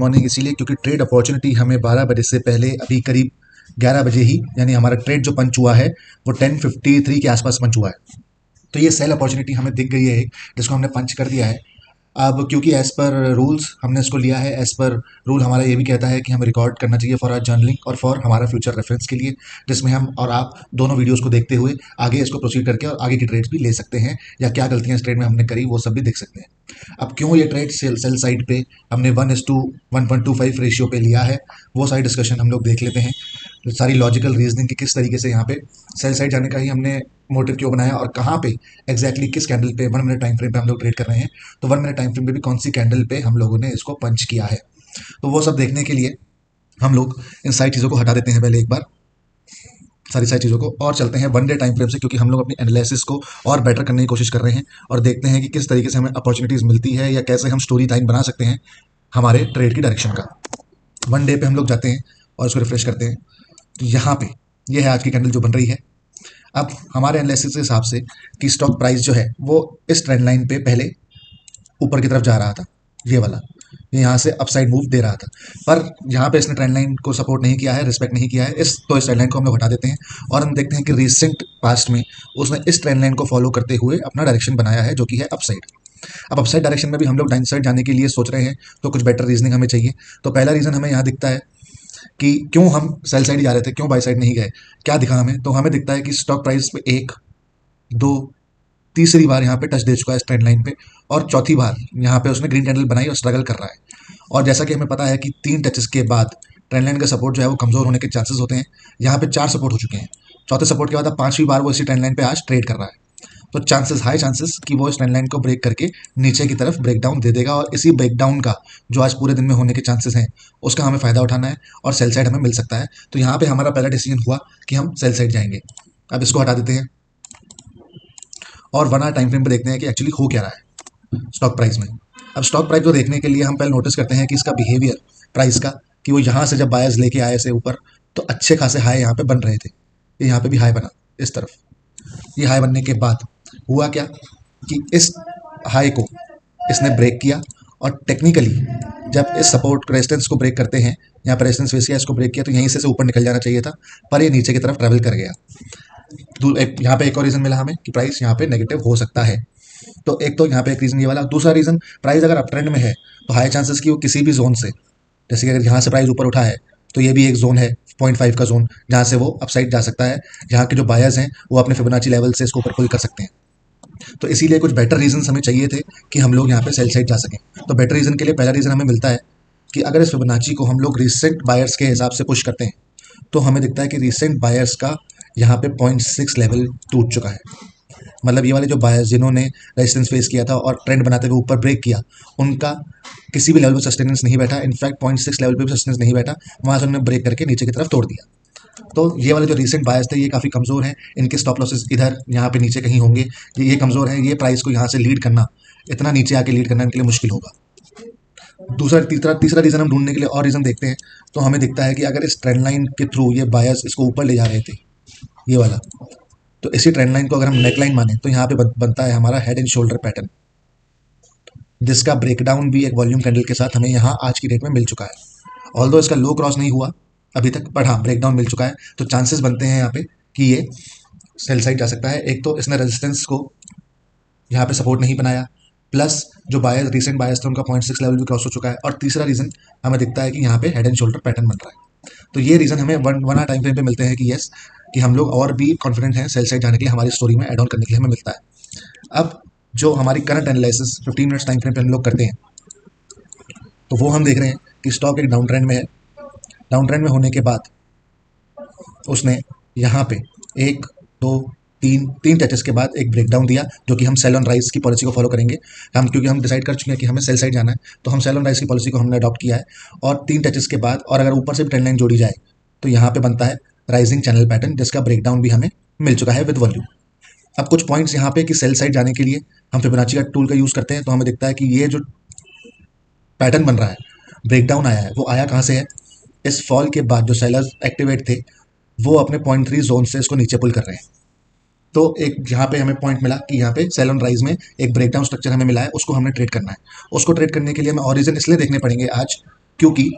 Morning इसीलिए क्योंकि trade opportunity हमें 12 बजे से पहले अभी करीब 11 बजे ही, यानी हमारा ट्रेड जो पंच हुआ है वो 10:53 के आसपास पंच हुआ है। तो ये सेल अपॉर्चुनिटी हमें दिख गई है एक, जिसको हमने पंच कर दिया है। अब क्योंकि एज पर रूल्स हमने इसको लिया है, एज पर रूल हमारा ये भी कहता है कि हमें रिकॉर्ड करना चाहिए फॉर आवर जर्नलिंग और फॉर हमारा फ्यूचर रेफरेंस के लिए, जिसमें हम और आप दोनों वीडियोस को देखते हुए आगे इसको प्रोसीड करके और आगे की ट्रेड्स भी ले सकते हैं, या क्या गलतियां इस ट्रेड में हमने करी वो सब भी देख सकते हैं। अब क्यों ये ट्रेड सेल साइड पे हमने 1:1.25 रेशियो पे लिया है, वो सारी डिस्कशन हम लोग देख लेते हैं। तो सारी लॉजिकल रीजनिंग की किस तरीके से यहाँ पे सेल साइड जाने का ही हमने मोटिव क्यों बनाया और कहाँ पे एग्जैक्टली किस कैंडल पे 1 मिनट टाइम फ्रेम पे हम लोग ट्रेड कर रहे हैं, तो 1 मिनट टाइम फ्रेम पे भी कौन सी कैंडल पे हम लोगों ने इसको पंच किया है। तो वो सब देखने के लिए हम लोग इन सारी चीज़ों को हटा देते हैं पहले एक बार, सारी चीज़ों को, और चलते हैं 1 डे टाइम फ्रेम से, क्योंकि हम लोग अपनी एनालिसिस को और बेटर करने की कोशिश कर रहे हैं और देखते हैं कि किस तरीके से हमें अपॉर्चुनिटीज़ मिलती है या कैसे हम स्टोरी लाइन बना सकते हैं हमारे ट्रेड की डायरेक्शन का। 1 डे पे हम लोग जाते हैं और इसको रिफ्रेश करते हैं। तो यहाँ पे ये है आज की कैंडल जो बन रही है। अब हमारे एनालिसिस के हिसाब से कि स्टॉक प्राइस जो है वो इस ट्रेंड लाइन पे पहले ऊपर की तरफ जा रहा था, ये वाला, ये यहाँ से अपसाइड मूव दे रहा था, पर यहाँ पे इसने ट्रेंड लाइन को सपोर्ट नहीं किया है, रिस्पेक्ट नहीं किया है। इस ट्रेंड लाइन को हम लोग हटा देते हैं और हम देखते हैं कि रिसेंट पास्ट में उसने इस ट्रेंड लाइन को फॉलो करते हुए अपना डायरेक्शन बनाया है, जो कि है अपसाइड। अब अपसाइड डायरेक्शन में भी हम लोग डाउन साइड जाने के लिए सोच रहे हैं, तो कुछ बेटर रीजनिंग हमें चाहिए। तो पहला रीज़न हमें यहाँ दिखता है कि क्यों हम सेल साइड जा रहे थे, क्यों बाई साइड नहीं गए, क्या दिखा हमें। तो हमें दिखता है कि स्टॉक प्राइस पे 1, 2, तीसरी बार यहाँ पे टच दे चुका है इस ट्रेंड लाइन पे, और चौथी बार यहाँ पे उसने ग्रीन कैंडल बनाई और स्ट्रगल कर रहा है। और जैसा कि हमें पता है कि 3 टचेस के बाद ट्रेंड लाइन का सपोर्ट जो है वो कमजोर होने के चांसेस होते हैं। यहाँ पे 4 सपोर्ट हो चुके हैं, चौथे सपोर्ट के बाद अब 5वीं बार वो इसी ट्रेंड लाइन पे आज ट्रेड कर रहा है। तो हाई चांसेस कि वो इस ट्रेंड लाइन को ब्रेक करके नीचे की तरफ ब्रेकडाउन दे देगा, और इसी ब्रेकडाउन का जो आज पूरे दिन में होने के चांसेस हैं उसका हमें फ़ायदा उठाना है और सेल साइड हमें मिल सकता है। तो यहाँ पे हमारा पहला डिसीजन हुआ कि हम सेल साइड जाएंगे। अब इसको हटा देते हैं और 1 आवर टाइम फ्रेम पे देखते हैं कि एक्चुअली हो क्या रहा है स्टॉक प्राइस में। अब स्टॉक प्राइस को देखने के लिए हम पहले नोटिस करते हैं कि इसका बिहेवियर प्राइस का, कि वो यहाँ से जब बायर्स लेके आए से ऊपर, तो अच्छे खासे हाई यहाँ पे बन रहे थे। ये यहाँ पे भी हाई बना इस तरफ, ये हाई बनने के बाद हुआ क्या कि इस हाई को इसने ब्रेक किया, और टेक्निकली जब इस सपोर्ट रेजिस्टेंस को ब्रेक करते हैं, यहाँ पर रेजिस्टेंस फेस किया, इसको ब्रेक किया, तो यहीं से ऊपर निकल जाना चाहिए था, पर ये नीचे की तरफ ट्रैवल कर गया। यहाँ पे एक और रीज़न मिला हमें कि प्राइस यहाँ पे नेगेटिव हो सकता है। तो एक तो यहाँ पे एक रीज़न ये वाला, दूसरा रीज़न प्राइस अगर अप ट्रेंड में है तो हाई चांसेस कि वो किसी भी जोन से, जैसे कि अगर यहाँ से प्राइस ऊपर उठा है तो ये भी एक जोन है 0.5 का जोन, जहाँ से वो अपसाइड जा सकता है, जहाँ के जो बायर्स हैं वो अपने फिबोनाची लेवल से इसको ऊपर पुल कर सकते हैं। तो इसीलिए कुछ बेटर रीजन हमें चाहिए थे कि हम लोग यहाँ पे सेल साइड जा सकें। तो बेटर रीज़न के लिए पहला रीज़न हमें मिलता है कि अगर इस फिबोनाची को हम लोग रिसेंट बायर्स के हिसाब से पुश करते हैं, तो हमें दिखता है कि रिसेंट बायर्स का यहाँ पे 0.6 लेवल टूट चुका है। मतलब ये वाले जो बायर्स जिन्होंने रेजिस्टेंस फेस किया था और ट्रेंड बनाते हुए ऊपर ब्रेक किया, उनका किसी भी लेवल पर सस्टेनेंस नहीं बैठा। इनफैक्ट 0.6 लेवल पे भी सस्टेनेंस नहीं बैठा, वहाँ से उन्होंने ब्रेक करके नीचे की तरफ तोड़ दिया। तो ये वाले जो रिसेंट बायर्स थे ये काफ़ी कमज़ोर हैं, इनके स्टॉप लॉसेस इधर यहाँ पे नीचे कहीं होंगे, ये कमज़ोर है। ये प्राइस को यहाँ से लीड करना, इतना नीचे आके लीड करना इनके लिए मुश्किल होगा। तीसरा रीज़न हम ढूंढने के लिए और रीज़न देखते हैं, तो हमें दिखता है कि अगर इस ट्रेंड लाइन के थ्रू ये बायर्स इसको ऊपर ले जा रहे थे, ये वाला, तो इसी ट्रेंड लाइन को अगर हम नेकलाइन माने तो यहाँ पे बनता है हमारा हेड एंड शोल्डर पैटर्न, जिसका ब्रेकडाउन भी एक वॉल्यूम कैंडल के साथ हमें यहाँ आज की डेट में मिल चुका है। ऑल्दो इसका लो क्रॉस नहीं हुआ अभी तक, पर हाँ ब्रेकडाउन मिल चुका है। तो चांसेस बनते हैं यहाँ पे कि ये सेल साइड जा सकता है। एक तो इसने रेजिस्टेंस को यहाँ पे सपोर्ट नहीं बनाया, प्लस जो बायर्स रिसेंट बायर्स थे उनका 0.6 लेवल भी क्रॉस हो चुका है, और तीसरा रीज़न हमें दिखता है कि यहाँ पे हेड एंड शोल्डर पैटर्न बन रहा है। तो ये रीज़न हमें 1 आवर टाइम फ्रेम पे मिलते हैं कि यस, कि हम लोग और भी कॉन्फिडेंट हैं सेल साइड जाने के लिए, हमारी स्टोरी में एड ऑन करने के लिए हमें मिलता है। अब जो हमारी current analysis 15 minutes time frame पे हम लोग करते हैं, तो वो हम देख रहे हैं कि स्टॉक एक डाउन ट्रेंड में है। डाउन ट्रेंड में होने के बाद उसने यहाँ पे 1, 2, 3 टचेस के बाद एक ब्रेकडाउन दिया, जो कि हम सेल ऑन राइज की पॉलिसी को फॉलो करेंगे। क्योंकि हम डिसाइड कर चुके हैं कि हमें सेल साइड जाना है, तो हम सेल ऑन राइज की पॉलिसी को हमने अडॉप्ट किया है। और 3 टचेस के बाद, और अगर ऊपर से भी ट्रेंड लाइन जोड़ी जाए, तो यहाँ पे बनता है राइजिंग चैनल पैटर्न, जिसका ब्रेकडाउन भी हमें मिल चुका है विद वॉल्यूम। अब कुछ पॉइंट्स यहाँ पे कि सेल साइड जाने के लिए हम फिबोनाची का टूल का यूज़ करते हैं, तो हमें दिखता है कि ये जो पैटर्न बन रहा है, ब्रेकडाउन आया है, वो आया कहाँ से है? इस फॉल के बाद जो सेलर्स एक्टिवेट थे वो अपने 0.3 जोन से इसको नीचे पुल कर रहे हैं। तो एक यहाँ पे हमें पॉइंट मिला कि यहाँ पे सेल ऑन राइज में एक ब्रेकडाउन स्ट्रक्चर हमें मिला है, उसको हमने ट्रेड करना है। उसको ट्रेड करने के लिए हमें और रीजन इसलिए देखने पड़ेंगे आज क्योंकि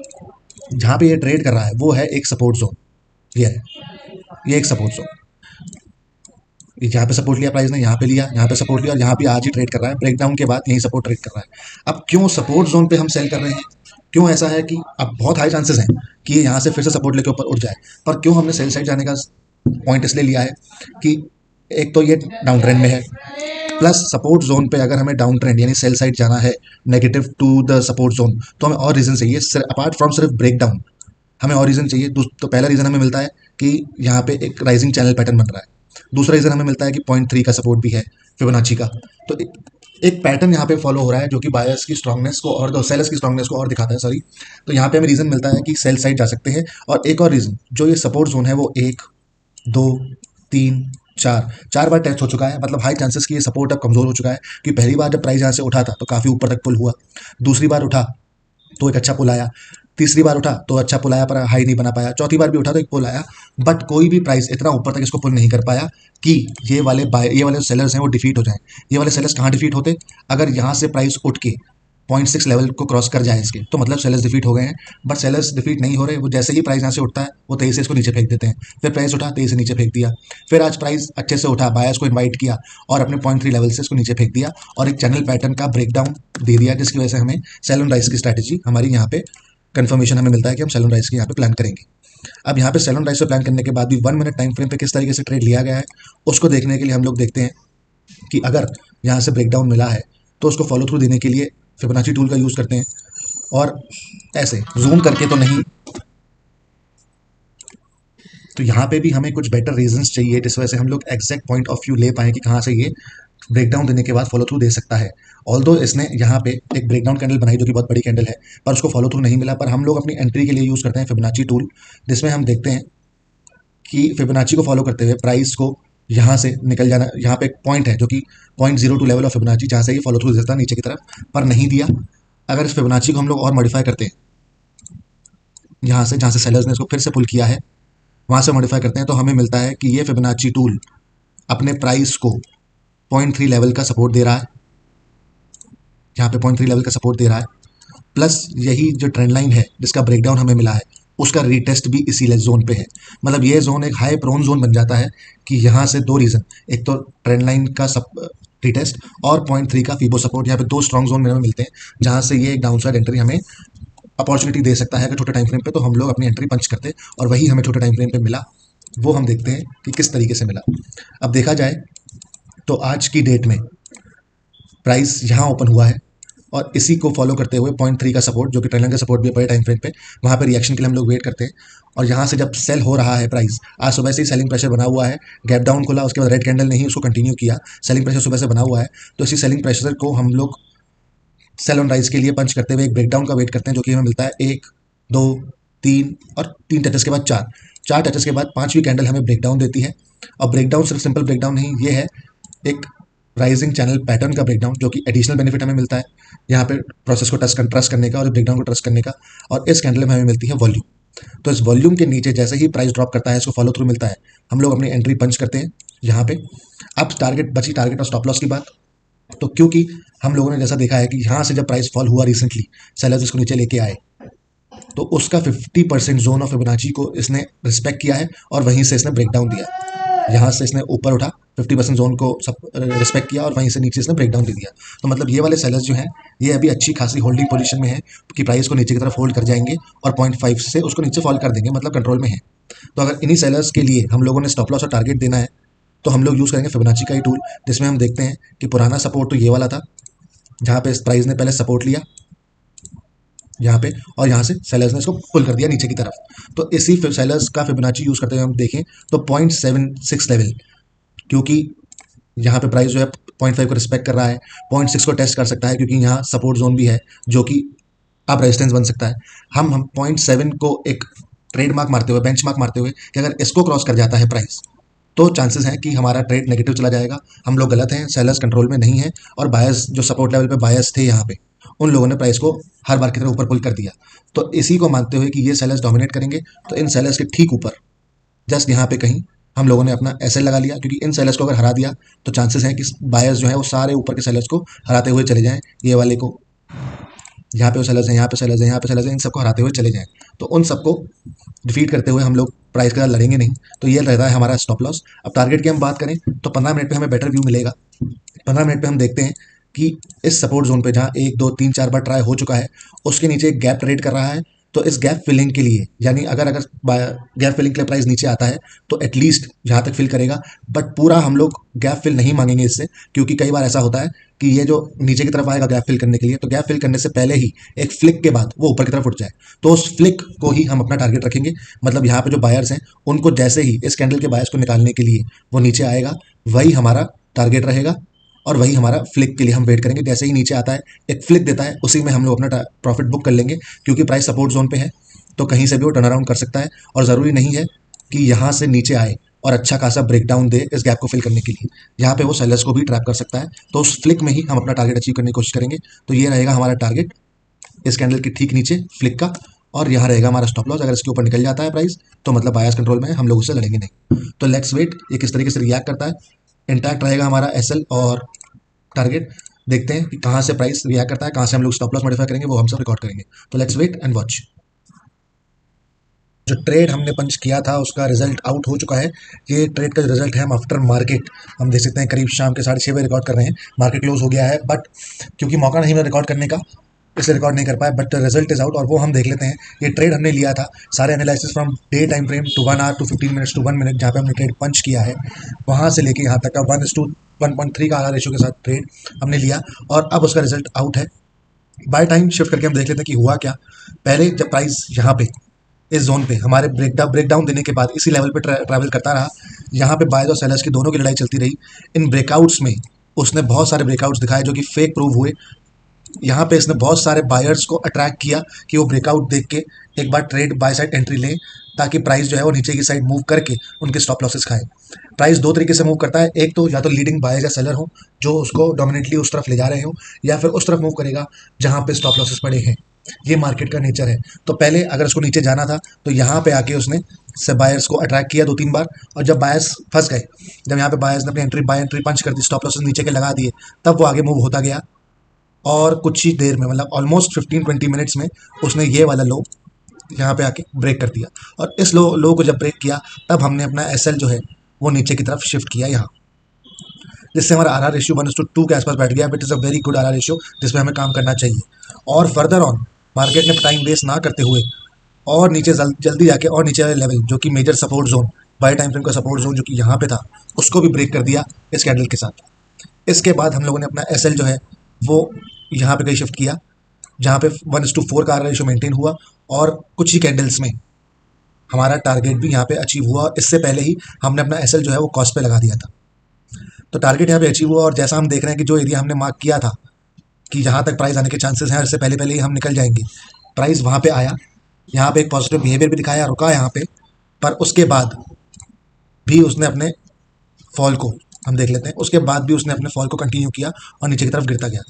जहाँ पे ये ट्रेड कर रहा है वो है एक सपोर्ट जोन, ये है, ये एक सपोर्ट जोन। यहाँ पे सपोर्ट लिया प्राइस ने, यहाँ पे लिया, यहाँ पे सपोर्ट लिया, और यहाँ पे आज ही ट्रेड कर रहा है, ब्रेकडाउन के बाद यही सपोर्ट ट्रेड कर रहा है। अब क्यों सपोर्ट जोन पे हम सेल कर रहे हैं, क्यों ऐसा है कि अब बहुत हाई चांसेस हैं कि ये यहाँ से फिर से सपोर्ट लेके ऊपर उठ जाए, पर क्यों हमने सेल साइड जाने का पॉइंट इसलिए लिया है कि एक तो ये डाउन ट्रेंड में है, प्लस सपोर्ट जोन पे अगर हमें डाउन ट्रेंड यानी सेल साइड जाना है negative to the support zone, तो हमें और रीजन चाहिए अपार्ट फ्रॉम सिर्फ ब्रेकडाउन, हमें और रीजन चाहिए। तो पहला रीजन हमें मिलता है कि यहाँ पे एक राइजिंग चैनल पैटर्न बन रहा है, दूसरा रीजन हमें मिलता है कि 0.3 का सपोर्ट भी है फिबोनाची का। तो एक पैटर्न यहाँ पे फॉलो हो रहा है जो कि बायर्स की स्ट्रांगनेस को और सेलर्स की स्ट्रांगनेस को और दिखाता है, सॉरी। तो यहाँ पे हमें रीजन मिलता है कि सेल साइड जा सकते हैं। और एक और रीजन, जो ये सपोर्ट जोन है वो 1 2 3 4 4 बार टेस्ट हो चुका है, मतलब हाई चांसेस कि ये सपोर्ट अब कमजोर हो चुका है। कि पहली बार जब प्राइस यहाँ से उठा था तो काफी ऊपर तक पुल हुआ, दूसरी बार उठा तो एक अच्छा पुल आया, तीसरी बार उठा तो अच्छा पुल आया पर हाई नहीं बना पाया, चौथी बार भी उठा तो एक पुल आया, बट कोई भी प्राइस इतना ऊपर तक इसको पुल नहीं कर पाया कि ये वाले सेलर्स हैं वो डिफीट हो जाएं। ये वाले सेलर्स कहाँ डिफीट होते, अगर यहाँ से प्राइस उठ के 0.6 लेवल को क्रॉस कर जाए इसके, तो मतलब सेलर्स डिफीट हो गए हैं। बट सेलर्स डिफीट नहीं हो रहे, वो जैसे ही प्राइस यहाँ से उठता है वो तेजी से इसको नीचे फेंक देते हैं, फिर प्राइस उठा तेजी से नीचे फेंक दिया, फिर आज प्राइस अच्छे से उठा, बायर्स को इन्वाइट किया और अपने 0.3 लेवल से इसको नीचे फेंक दिया और एक चैनल पैटर्न का ब्रेकडाउन दे दिया, जिसकी वजह से हमें सेल ऑन राइज की स्ट्रैटेजी हमारी यहाँ पे कंफर्मेशन हमें मिलता है कि हम सेल ऑन राइज के यहाँ पे प्लान करेंगे। अब यहाँ पे सेल ऑन राइज पे प्लान करने के बाद भी 1 मिनट टाइम फ्रेम पे किस तरीके से ट्रेड लिया गया है उसको देखने के लिए हम लोग देखते हैं कि अगर यहाँ से ब्रेकडाउन मिला है तो उसको फॉलो थ्रू देने के लिए फिबोनाची टूल का यूज़ करते हैं, और ऐसे जूम करके तो नहीं। तो यहाँ पे भी हमें कुछ बेटर रीजंस चाहिए जिस वजह से हम लोग एग्जैक्ट पॉइंट ऑफ व्यू ले पाएँ कि कहाँ से ये ब्रेकडाउन देने के बाद फॉलो थ्रू दे सकता है। ऑल्दो इसने यहाँ पे एक ब्रेकडाउन कैंडल बनाई जो कि बहुत बड़ी कैंडल है, पर उसको फॉलो थ्रू नहीं मिला। पर हम लोग अपनी एंट्री के लिए यूज़ करते हैं फिबोनाची टूल, जिसमें हम देखते हैं कि फिबोनाची को फॉलो करते हुए प्राइस को यहाँ से निकल जाना। यहाँ पे एक पॉइंट है जो कि 0.02 लेवल ऑफ फिबोनाची, जहाँ से ये फॉलो थ्रू देता है नीचे की तरफ, पर नहीं दिया। अगर इस फिबोनाची को हम लोग और मॉडिफाई करते हैं, यहाँ से जहाँ से सेलर्स ने इसको फिर से पुल किया है वहाँ से मॉडिफाई करते हैं, तो हमें मिलता है कि ये फिबोनाची टूल अपने प्राइस को 0.3 लेवल का सपोर्ट दे रहा है, यहाँ पे 0.3 लेवल का सपोर्ट दे रहा है, प्लस यही जो ट्रेंड लाइन है जिसका ब्रेकडाउन हमें मिला है उसका रीटेस्ट भी इसी जोन पे है। मतलब ये जोन एक हाई प्रोन जोन बन जाता है कि यहाँ से दो रीज़न, एक तो ट्रेंड लाइन का रीटेस्ट और 0.3 का फीबो सपोर्ट, यहाँ पे दो स्ट्रॉन्ग जोन में मिलते हैं जहाँ से ये एक डाउन साइड एंट्री हमें अपॉर्चुनिटी दे सकता है। अगर छोटे टाइम फ्रेम पे तो हम लोग अपनी एंट्री पंच करते हैं, और वही हमें छोटे टाइम फ्रेम पे मिला, वो हम देखते हैं कि किस तरीके से मिला। अब देखा जाए तो आज की डेट में प्राइस यहाँ ओपन हुआ है और इसी को फॉलो करते हुए 0.3 का सपोर्ट, जो कि ट्रेंड लाइन का सपोर्ट भी है बड़े टाइम फ्रेम पे, वहाँ पे रिएक्शन के लिए हम लोग वेट करते हैं। और यहाँ से जब सेल हो रहा है प्राइस, आज सुबह से ही सेलिंग प्रेशर बना हुआ है, गैप डाउन खुला, उसके बाद रेड कैंडल नहीं उसको कंटिन्यू किया, सेलिंग प्रेशर सुबह से बना हुआ है। तो इसी सेलिंग प्रेशर को हम लोग सेल ऑन राइज के लिए पंच करते हुए एक ब्रेकडाउन का वेट करते हैं, जो कि हमें मिलता है 1 2 3 और 3 टचेस के बाद 4 टचेस के बाद 5वीं कैंडल हमें ब्रेकडाउन देती है। और ब्रेकडाउन सिर्फ सिंपल ब्रेकडाउन नहीं, ये है एक राइजिंग चैनल पैटर्न का ब्रेकडाउन, जो कि एडिशनल बेनिफिट हमें मिलता है यहाँ पे प्रोसेस को ट्रस्ट करने का और ब्रेकडाउन को ट्रस्ट करने का। और इस कैंडल में हमें मिलती है वॉल्यूम। तो इस वॉल्यूम के नीचे जैसे ही प्राइस ड्रॉप करता है, इसको फॉलो थ्रू मिलता है, हम लोग अपनी एंट्री पंच करते हैं यहाँ पे। अब टारगेट और स्टॉप लॉस की बात, तो क्योंकि हम लोगों ने जैसा देखा है कि यहाँ से जब प्राइस फॉल हुआ रिसेंटली, सेलर्स इसको नीचे लेके आए, तो उसका 50% जोन ऑफ फिबोनाची को इसने रिस्पेक्ट किया है और वहीं से इसने ब्रेकडाउन दिया। यहाँ से इसने ऊपर उठा, 50% जोन को सब रिस्पेक्ट किया और वहीं से नीचे इसने ब्रेकडाउन दे दिया। तो मतलब ये वाले सेलर्स जो हैं ये अभी अच्छी खासी होल्डिंग पोजीशन में है कि प्राइस को नीचे की तरफ होल्ड कर जाएंगे और 0.5 से उसको नीचे फॉल कर देंगे, मतलब कंट्रोल में है। तो अगर इन्हीं सेलर्स के लिए हम लोगों ने स्टॉप लॉस और टारगेट देना है तो हम लोग यूज़ करेंगे फिबोनाची का ही टूल, जिसमें हम देखते हैं कि पुराना सपोर्ट तो ये वाला था, जहाँ पे इस प्राइस ने पहले सपोर्ट लिया यहाँ पे, और यहाँ से सेलर्स ने इसको पुल कर दिया नीचे की तरफ। तो इसी सेलर्स का फिबोनाची यूज़ करते हुए हम देखें तो 0.76 लेवल, क्योंकि यहाँ पे प्राइस जो है 0.5 को रिस्पेक्ट कर रहा है, 0.6 को टेस्ट कर सकता है क्योंकि यहाँ सपोर्ट जोन भी है जो कि अब रेजिस्टेंस बन सकता है। हम 0.7 को एक ट्रेड मार्क मारते हुए, बेंच मार्क मारते हुए कि अगर इसको क्रॉस कर जाता है प्राइस तो चांसेस हैं कि हमारा ट्रेड नेगेटिव चला जाएगा, हम लोग गलत हैं, सेलर्स कंट्रोल में नहीं है और बायर्स जो सपोर्ट लेवल पे बायर्स थे यहाँ पे, उन लोगों ने प्राइस को हर बार की तरह ऊपर पुल कर दिया। तो इसी को मानते हुए कि ये सेलर्स डोमिनेट करेंगे, तो इन सेलर्स के ठीक ऊपर जस्ट यहाँ पे कहीं हम लोगों ने अपना एसएल लगा लिया, क्योंकि इन सेलर्स को अगर हरा दिया तो चांसेस हैं कि बायर्स जो है वो सारे ऊपर के सेलर्स को हराते हुए चले जाएं, ये वाले को यहाँ पे वो सेलर्स हैं, यहाँ पे सेलर्स हैं, यहाँ पे सेलर्स हैं, इन सबको हराते हुए चले जाएं। तो उन सबको डिफीट करते हुए हम लोग प्राइस के साथ लड़ेंगे नहीं। तो ये रहता है हमारा स्टॉप लॉस। अब टारगेट की हम बात करें तो 15 मिनट पे हमें बेटर व्यू मिलेगा। 15 मिनट पे हम देखते हैं कि इस सपोर्ट जोन पे जहाँ 1 2 3 4 बार ट्राई हो चुका है, उसके नीचे एक गैप ट्रेड कर रहा है। तो इस गैप फिलिंग के लिए, यानी अगर अगर गैप फिलिंग के लिए प्राइस नीचे आता है तो एटलीस्ट यहाँ तक फिल करेगा। बट पूरा हम लोग गैप फिल नहीं मांगेंगे इससे, क्योंकि कई बार ऐसा होता है कि ये जो नीचे की तरफ आएगा गैप फिल करने के लिए, तो गैप फिल करने से पहले ही एक फ्लिक के बाद वो ऊपर की तरफ उठ जाए, तो उस फ्लिक को ही हम अपना टारगेट रखेंगे। मतलब यहाँ पे जो बायर्स हैं उनको जैसे ही इस कैंडल के बायर्स को निकालने के लिए वो नीचे आएगा, वही हमारा टारगेट रहेगा और वही हमारा फ्लिक के लिए हम वेट करेंगे। जैसे ही नीचे आता है एक फ्लिक देता है, उसी में हम लोग अपना प्रॉफिट बुक कर लेंगे, क्योंकि प्राइस सपोर्ट जोन पे है तो कहीं से भी वो टर्न अराउंड कर सकता है। और ज़रूरी नहीं है कि यहाँ से नीचे आए और अच्छा खासा ब्रेकडाउन दे इस गैप को फिल करने के लिए, यहाँ पे वो सेलर्स को भी ट्रैप कर सकता है। तो उस फ्लिक में ही हम अपना टारगेट अचीव करने की कोशिश करेंगे। तो ये रहेगा हमारा टारगेट इस कैंडल के ठीक नीचे फ्लिक का, और यहाँ रहेगा हमारा स्टॉप लॉस। अगर इसके ऊपर निकल जाता है प्राइस तो मतलब बायर्स कंट्रोल में है, हम लोग उससे लड़ेंगे नहीं। तो लेट्स वेट ये किस तरीके से रिएक्ट करता है। इंटैक्ट रहेगा हमारा एसएल और टारगेट। देखते हैं कि कहाँ से प्राइस रिएक्ट करता है, कहाँ से हम लोग स्टॉप लॉस मॉडिफाई करेंगे, वो हम सब रिकॉर्ड करेंगे। तो लेट्स वेट एंड वॉच। जो ट्रेड हमने पंच किया था उसका रिजल्ट आउट हो चुका है। ये ट्रेड का जो रिजल्ट है हम आफ्टर मार्केट हम देख सकते हैं करीब शाम के 6:30 बजे रिकॉर्ड कर रहे हैं। मार्केट क्लोज हो गया है, बट क्योंकि मौका नहीं मिला रिकॉर्ड करने का इसलिए रिकॉर्ड नहीं कर पाए, बट रिजल्ट इज आउट और वो हम देख लेते हैं। ये ट्रेड हमने लिया था सारे analysis from day time frame to 1 hour to 15 minutes to 1 minute, जहाँ पे हमने ट्रेड पंच किया है वहाँ से लेके यहाँ तक का 1:1.3 का आर रेशियो के साथ ट्रेड हमने लिया, और अब उसका रिजल्ट आउट है। बाय टाइम शिफ्ट करके हम देख लेते हैं कि हुआ क्या। पहले जब प्राइस यहाँ पे इस जोन पे हमारे ब्रेकडाउन देने के बाद इसी लेवल पे ट्रैवल करता रहा, यहाँ पे बायर्स और सेलर्स की दोनों की लड़ाई चलती रही। इन ब्रेकआउट्स में उसने बहुत सारे ब्रेकआउट्स दिखाए जो कि फेक प्रूव हुए। यहाँ पे इसने बहुत सारे बायर्स को अट्रैक्ट किया कि वो ब्रेकआउट देख के एक बार ट्रेड बाय साइड एंट्री लें, ताकि प्राइस जो है वो नीचे की साइड मूव करके उनके स्टॉप लॉसेस खाए। प्राइस दो तरीके से मूव करता है, एक तो या तो लीडिंग बायर्स या सेलर हो जो उसको डोमिनेटली उस तरफ ले जा रहे हो, या फिर उस तरफ मूव करेगा जहाँ पे स्टॉप लॉसेस पड़े हैं। ये मार्केट का नेचर है। तो पहले अगर उसको नीचे जाना था तो यहाँ पे आके उसने से बायर्स को अट्रैक्ट किया 2 3 बार, और जब बायर्स फंस गए, जब यहाँ पे बायर्स ने अपनी बाय एंट्री पंच कर दी, स्टॉप लॉसेस नीचे के लगा दिए, तब वो आगे मूव होता गया। और कुछ ही देर में मतलब ऑलमोस्ट 15-20 मिनट्स में उसने ये वाला लो यहाँ पे आके ब्रेक कर दिया, और इस लो को जब ब्रेक किया तब हमने अपना एसएल जो है वो नीचे की तरफ शिफ्ट किया यहाँ, जिससे हमारा आर रेशियो 1:2 के आसपास बैठ गया। But is a very good R ratio जिसमें हमें काम करना चाहिए। और फर्दर ऑन मार्केट ने टाइम वेस्ट ना करते हुए और नीचे जल्दी जाके और नीचे वाले लेवल जो कि major support zone, by time frame का सपोर्ट जोन जो कि यहाँ पे था, उसको भी ब्रेक कर दिया इस कैंडल के साथ। इसके बाद हम लोगों ने अपना एसएल जो है वो यहाँ पे कहीं शिफ्ट किया, जहाँ पे 1:4 का आर रेशियो मेंटेन हुआ, और कुछ ही कैंडल्स में हमारा टारगेट भी यहाँ पे अचीव हुआ। इससे पहले ही हमने अपना एसएल जो है वो कॉस्ट पे लगा दिया था। तो टारगेट यहाँ पे अचीव हुआ, और जैसा हम देख रहे हैं कि जो एरिया हमने मार्क किया था कि जहाँ तक प्राइस आने के चांसेस हैं, इससे पहले पहले ही हम निकल जाएंगे, प्राइस वहाँ पे आया। यहाँ पे एक पॉजिटिव बिहेवियर भी दिखाया, रुका यहाँ पे, पर उसके बाद भी उसने अपने फॉल को हम देख लेते हैं। उसके बाद भी उसने अपने फॉल को कंटिन्यू किया और नीचे की तरफ गिरता गया,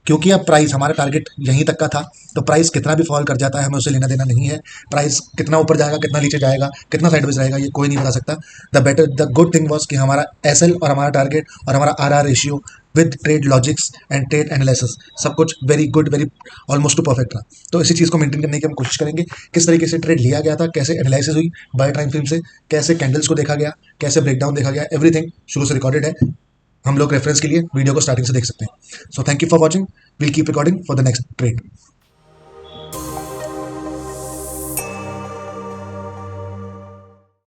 क्योंकि अब प्राइस हमारा टारगेट यहीं तक का था। तो प्राइस कितना भी फॉल कर जाता है हमें उससे लेना देना नहीं है। प्राइस कितना ऊपर जाएगा, कितना नीचे जाएगा, कितना साइडवेज रहेगा, ये कोई नहीं बता सकता। द गुड थिंग वॉज कि हमारा एसएल और हमारा टारगेट और हमारा R ratio with trade logics and trade analysis सब कुछ very good, very almost too perfect रहा। तो इसी चीज़ को मेंटेन करने की हम कोशिश करेंगे। किस तरीके से ट्रेड लिया गया था, कैसे एनालिसिस हुई बाय टाइम फ्रेम से, कैसे कैंडल्स को देखा गया, कैसे ब्रेकडाउन देखा गया, एवरीथिंग शुरू से रिकॉर्डेड है। हम लोग रेफरेंस के लिए वीडियो को स्टार्टिंग से देख सकते हैं। So thank you for watching. Will keep recording for the next trade.